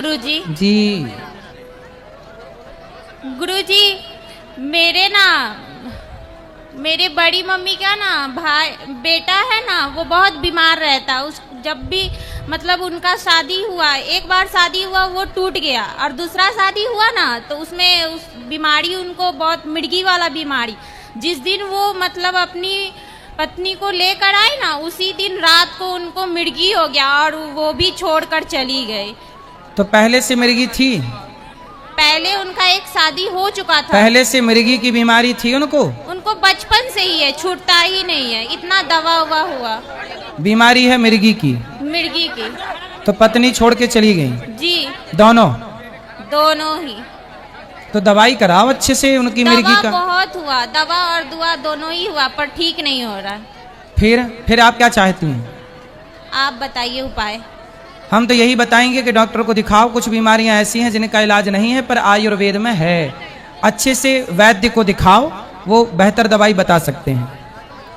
गुरुजी। जी गुरुजी, मेरे बड़ी मम्मी का ना भाई बेटा है ना, वो बहुत बीमार रहता। उस जब भी मतलब उनका शादी हुआ, एक बार शादी हुआ वो टूट गया, और दूसरा शादी हुआ ना तो उसमें उस बीमारी उनको बहुत मिर्गी वाला बीमारी। जिस दिन वो मतलब अपनी पत्नी को लेकर आई ना, उसी दिन रात को उनको मिर्गी हो गया और वो भी छोड़कर चली गई। तो पहले से मिर्गी थी? पहले उनका एक शादी हो चुका था। पहले से मिर्गी की बीमारी थी उनको? उनको बचपन से ही है, छूटता ही नहीं है, इतना दवा हुआ हुआ बीमारी है मिर्गी की? मिर्गी की। तो पत्नी छोड़ के चली गई? जी दोनों ही। तो दवाई कराओ अच्छे से उनकी मिर्गी का। बहुत हुआ, दवा और दुआ दोनों ही हुआ, पर ठीक नहीं हो रहा। फिर आप क्या चाहती हैं? आप बताइए उपाय। हम तो यही बताएंगे कि डॉक्टर को दिखाओ। कुछ बीमारियां ऐसी हैं जिनका इलाज नहीं है, पर आयुर्वेद में है। अच्छे से वैद्य को दिखाओ, वो बेहतर दवाई बता सकते हैं।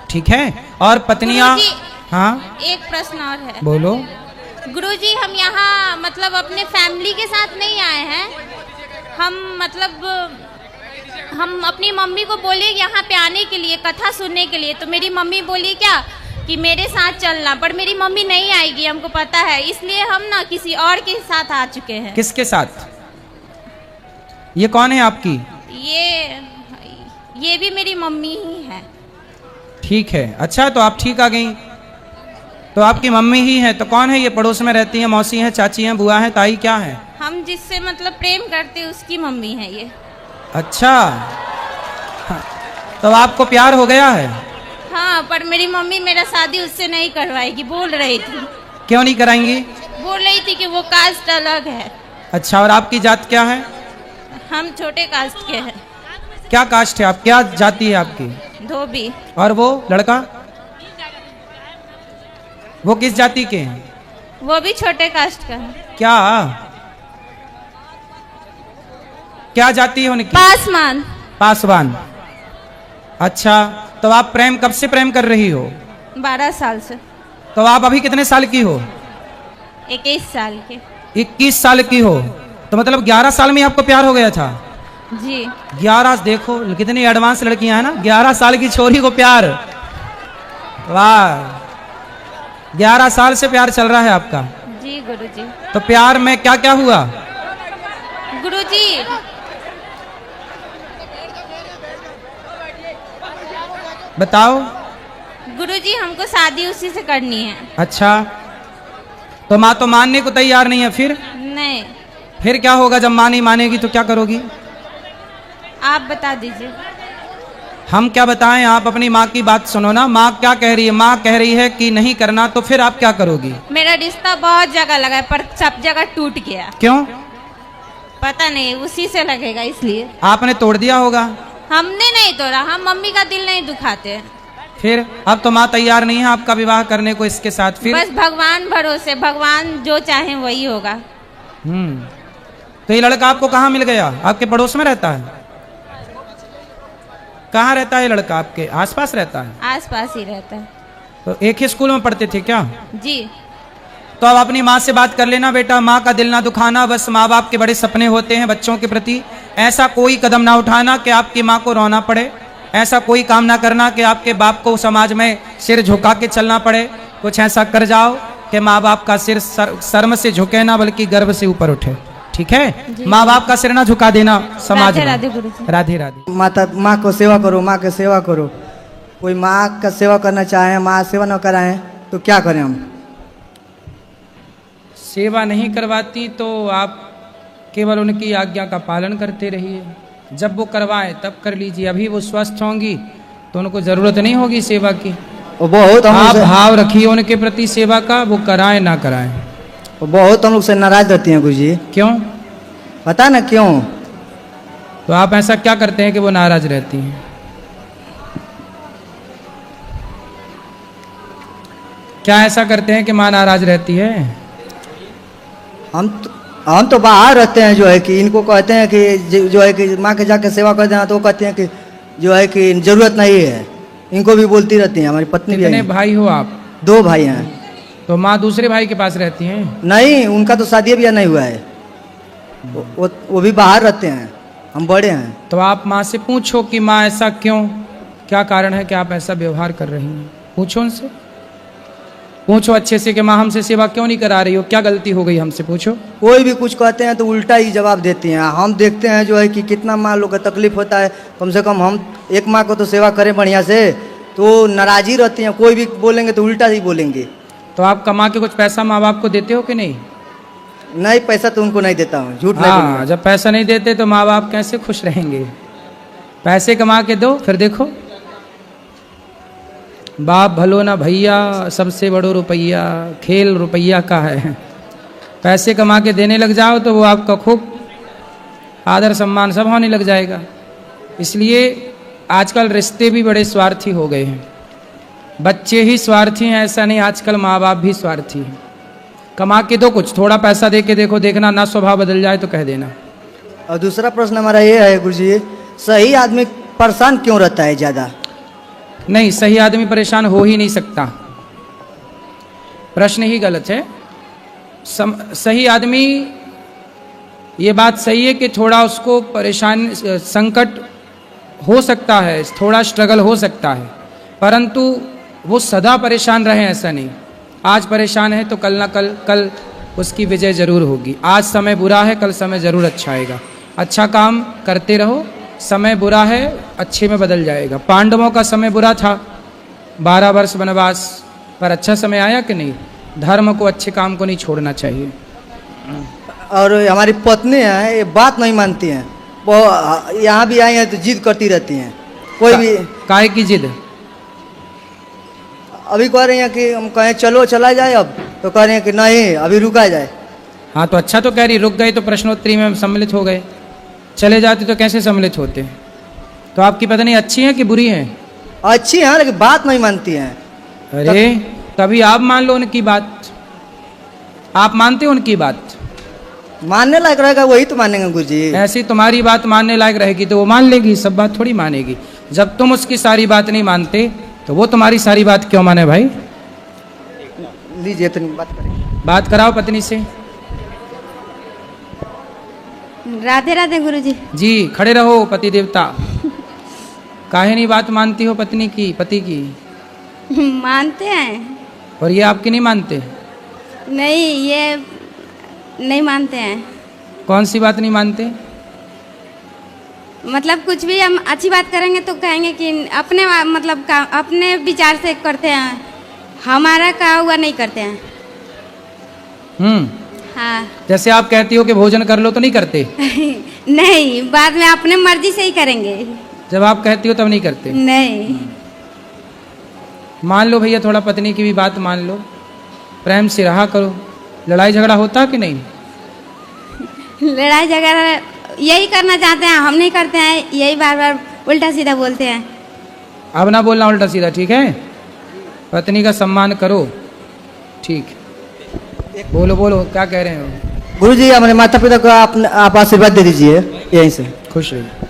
ठीक है? और पत्नियां? हाँ, एक प्रश्न और है। बोलो। गुरुजी, हम यहाँ मतलब अपने फैमिली के साथ नहीं आए हैं। हम अपनी मम्मी को बोले यहाँ पे आने के लिए, कथा सुनने के लिए, तो मेरी मम्मी बोली क्या कि मेरे साथ चलना, पर मेरी मम्मी नहीं आएगी, हमको पता है, इसलिए हम ना किसी और के साथ आ चुके हैं। किसके साथ? ये कौन है आपकी? ये भी मेरी मम्मी ही है। ठीक है, अच्छा, तो आप ठीक आ गई। तो आपकी मम्मी ही है, तो कौन है ये? पड़ोस में रहती है? मौसी है, चाची है, बुआ है, ताई, क्या है? हम जिससे मतलब प्रेम करते उसकी मम्मी है ये। अच्छा, तो आपको प्यार हो गया है? हाँ, पर मेरी मम्मी मेरा शादी उससे नहीं करवाएगी, बोल रही थी। क्यों नहीं कराएंगी? बोल रही थी कि वो कास्ट अलग है। अच्छा, और आपकी जात क्या है? हम छोटे कास्ट के हैं। क्या कास्ट है आप? क्या जाति है आपकी? धोबी। और वो लड़का, वो किस जाति के हैं? वो भी छोटे कास्ट का है। क्या जाति है उनकी? पासवान। अच्छा, तो आप कब से प्रेम कर रही हो? 12 साल से। तो आप अभी कितने साल की हो? 21 साल के। 21 साल की हो, तो मतलब 11 साल में आपको प्यार हो गया था? जी। 11, देखो कितनी एडवांस लड़कियां हैं ना, 11 साल की छोरी को प्यार। वाह, 11 साल से प्यार चल रहा है आपका? जी गुरुजी। तो प्यार में क्या क्या हुआ? गुरुजी, बताओ। गुरुजी, हमको शादी उसी से करनी है। अच्छा, तो माँ तो मानने को तैयार नहीं है, फिर? नहीं। फिर क्या होगा जब माँ नहीं मानेगी तो क्या करोगी? आप बता दीजिए। हम क्या बताएं, आप अपनी माँ की बात सुनो ना। माँ क्या कह रही है? माँ कह रही है कि नहीं करना, तो फिर आप क्या करोगी? मेरा रिश्ता बहुत जगह लगा है, पर सब जगह टूट गया। क्यों? पता नहीं, उसी से लगेगा इसलिए। आपने तोड़ दिया होगा। हमने नहीं तोड़ा, हम मम्मी का दिल नहीं दुखाते। फिर अब तो माँ तैयार नहीं है आपका विवाह करने को इसके साथ, फिर? बस भगवान भरोसे, भगवान जो चाहे वही होगा। तो ये लड़का आपको कहाँ मिल गया? आपके पड़ोस में रहता है? कहाँ रहता है ये लड़का? आपके आसपास रहता है? आसपास ही रहता है। तो एक ही स्कूल में पढ़ते थे क्या? जी। तो अब अपनी माँ से बात कर लेना बेटा, माँ का दिल ना दुखाना। बस माँ बाप के बड़े सपने होते हैं बच्चों के प्रति। ऐसा कोई कदम ना उठाना कि आपकी माँ को रोना पड़े। ऐसा कोई काम ना करना कि आपके बाप को समाज में सिर झुका के चलना पड़े। कुछ ऐसा कर जाओ कि माँ बाप का सिर शर्म से झुके ना, बल्कि गर्व से ऊपर उठे। ठीक है? माँ बाप का सिर ना झुका देना समाज में। राधे गुरुजी। राधे राधे। माँ को सेवा करो, माँ की सेवा करो। कोई माँ का सेवा करना चाहे, माँ सेवा न कराएं तो क्या करें हम? सेवा नहीं करवाती तो आप केवल उनकी आज्ञा का पालन करते रहिए। जब वो करवाएं तब कर लीजिए। अभी वो स्वस्थ होंगी तो उनको जरूरत नहीं होगी सेवा की। बहुत आप भाव रखिए उनके प्रति सेवा का, वो कराएं ना कराएं। बहुत हम लोग से नाराज रहती हैं गुरुजी। क्यों? पता ना क्यों। तो आप ऐसा क्या करते हैं कि वो नाराज रहती हैं? क्या ऐसा करते हैं कि माँ नाराज रहती है? हम तो बाहर रहते हैं, जो है कि इनको कहते हैं कि जो है कि माँ के जाके सेवा कर देना, तो वो कहते हैं कि जो है कि जरूरत नहीं है। इनको भी बोलती रहती हैं। हमारी पत्नी भी। कितने भाई हो आप? 2 भाई हैं। तो माँ दूसरे भाई के पास रहती हैं? नहीं, उनका तो शादी ब्याह नहीं हुआ है। वो भी बाहर रहते हैं, हम बड़े हैं। तो आप माँ से पूछो कि माँ ऐसा क्यों, क्या कारण है कि आप ऐसा व्यवहार कर रही हैं। पूछो उनसे, पूछो अच्छे से कि माँ हमसे सेवा क्यों नहीं करा रही हो, क्या गलती हो गई हमसे पूछो। कोई भी कुछ कहते हैं तो उल्टा ही जवाब देती हैं। हम देखते हैं जो है कि कितना माँ लोग का तकलीफ होता है, कम से कम हम एक माँ को तो सेवा करें बढ़िया से, तो नाराज़ी रहती हैं। कोई भी बोलेंगे तो उल्टा ही बोलेंगे। तो आप कमा के कुछ पैसा माँ बाप को देते हो कि नहीं? नहीं, पैसा तो उनको नहीं देता हूँ, झूठ नहीं हाँ, बोलूंगा। जब पैसा नहीं देते तो माँ बाप कैसे खुश रहेंगे। पैसे कमा के दो, फिर देखो बाप भलो ना भैया, सबसे बड़ो रुपया, खेल रुपया का है। पैसे कमा के देने लग जाओ तो वो आपका खूब आदर सम्मान सब होने लग जाएगा। इसलिए आजकल रिश्ते भी बड़े स्वार्थी हो गए हैं। बच्चे ही स्वार्थी हैं ऐसा नहीं, आजकल माँ बाप भी स्वार्थी हैं। कमा के दो कुछ, थोड़ा पैसा दे के देखो, देखना ना स्वभाव बदल जाए तो कह देना। और दूसरा प्रश्न हमारा ये है गुरुजी, सही आदमी परेशान क्यों रहता है ज़्यादा? नहीं, सही आदमी परेशान हो ही नहीं सकता, प्रश्न ही गलत है। सही आदमी, ये बात सही है कि थोड़ा उसको परेशान संकट हो सकता है, थोड़ा स्ट्रगल हो सकता है, परंतु वो सदा परेशान रहे ऐसा नहीं। आज परेशान है तो कल ना कल उसकी विजय जरूर होगी। आज समय बुरा है, कल समय जरूर अच्छा आएगा। अच्छा काम करते रहो, समय बुरा है अच्छे में बदल जाएगा। पांडवों का समय बुरा था, 12 वर्ष वनवास, पर अच्छा समय आया कि नहीं। धर्म को, अच्छे काम को नहीं छोड़ना चाहिए। और हमारी पत्नी है, ये बात नहीं मानती हैं। वो यहाँ भी आई हैं तो जिद करती रहती हैं। कोई भी काहे की जिद? अभी कह रही हैं कि हम कहें चलो चला जाए, अब तो कह रही हैं कि नहीं अभी रुका जाए। हाँ तो अच्छा तो कह रही, रुक गए तो प्रश्नोत्तरी में सम्मिलित हो गए, चले जाते तो कैसे सम्मिलित होते। तो आपकी पत्नी अच्छी है कि बुरी है? अच्छी हैं लेकिन बात नहीं मानती हैं। अरे तभी आप मान लो उनकी बात। आप मानते हो उनकी बात? मानने लायक रहेगा वही तो मानेंगे गुरुजी। ऐसी तुम्हारी बात मानने लायक रहेगी तो वो मान लेगी, सब बात थोड़ी मानेगी। जब तुम उसकी सारी बात नहीं मानते तो वो तुम्हारी सारी बात क्यों माने भाई? लीजिए तो बात करेंगे। बात कराओ पत्नी से। राधे राधे गुरुजी। जी, खड़े रहो पति देवता। काहे नहीं बात मानती हो पत्नी की, पति की? मानते हैं। और ये आपकी नहीं मानते? नहीं, ये नहीं मानते हैं। कौन सी बात नहीं मानते? मतलब कुछ भी हम अच्छी बात करेंगे तो कहेंगे कि अपने मतलब अपने विचार से करते हैं, हमारा कहा हुआ नहीं करते हैं। हाँ। जैसे आप कहती हो कि भोजन कर लो तो नहीं करते? नहीं, बाद में अपने मर्जी से ही करेंगे। जब आप कहती हो तब नहीं करते? नहीं। मान लो भैया, थोड़ा पत्नी की भी बात मान लो, प्रेम से रहा करो। लड़ाई झगड़ा होता कि नहीं? लड़ाई झगड़ा यही करना चाहते हैं, हम नहीं करते हैं, यही बार बार उल्टा सीधा बोलते हैं। अब ना बोलना उल्टा सीधा, ठीक है? पत्नी का सम्मान करो, ठीक। बोलो बोलो, क्या कह रहे हो? गुरुजी हमारे माता पिता को आप आशीर्वाद दे दीजिए यहीं से। खुश रहिए।